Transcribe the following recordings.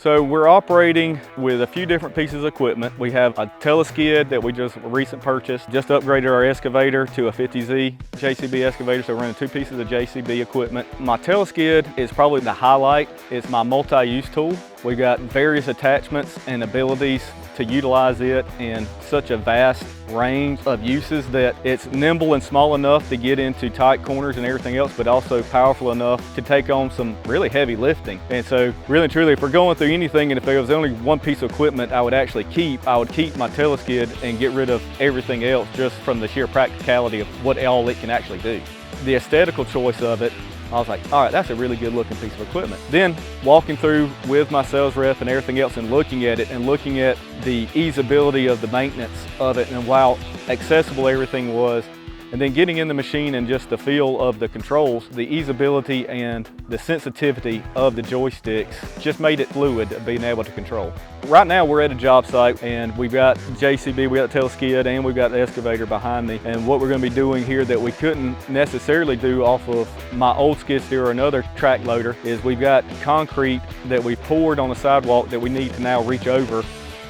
So we're operating with a few different pieces of equipment. We have a Teleskid that we just recently purchased, just upgraded our excavator to a 50Z JCB excavator, so we're running 2 pieces of JCB equipment. My Teleskid is probably the highlight. It's my multi-use tool. We've got various attachments and abilities to utilize it in such a vast range of uses that it's nimble and small enough to get into tight corners and everything else, but also powerful enough to take on some really heavy lifting. And so really and truly, if we're going through anything, and if there was only one piece of equipment I would actually keep, I would keep my Teleskid and get rid of everything else just from the sheer practicality of what all it can actually do. The aesthetical choice of it, I was like, all right, that's a really good looking piece of equipment. Then walking through with my sales rep and everything else and looking at it and looking at the easeability of the maintenance of it and how accessible everything was, and then getting in the machine and just the feel of the controls, the easeability and the sensitivity of the joysticks just made it fluid of being able to control. Right now we're at a job site and we've got JCB, we got the Teleskid, and we've got the excavator behind me. And what we're going to be doing here that we couldn't necessarily do off of my old skid steer or another track loader is we've got concrete that we poured on the sidewalk that we need to now reach over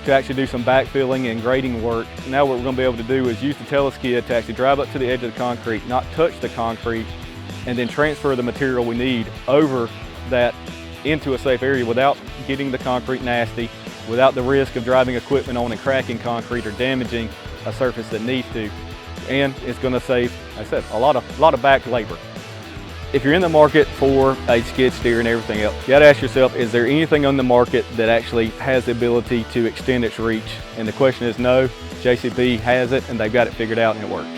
to actually do some backfilling and grading work. Now what we're going to be able to do is use the Teleskid to actually drive up to the edge of the concrete, not touch the concrete, and then transfer the material we need over that into a safe area without getting the concrete nasty, without the risk of driving equipment on and cracking concrete or damaging a surface that needs to. And it's going to save, like I said, a lot of back labor. If you're in the market for a skid steer and everything else, you gotta ask yourself, is there anything on the market that actually has the ability to extend its reach? And the question is no. JCB has it and they've got it figured out and it works.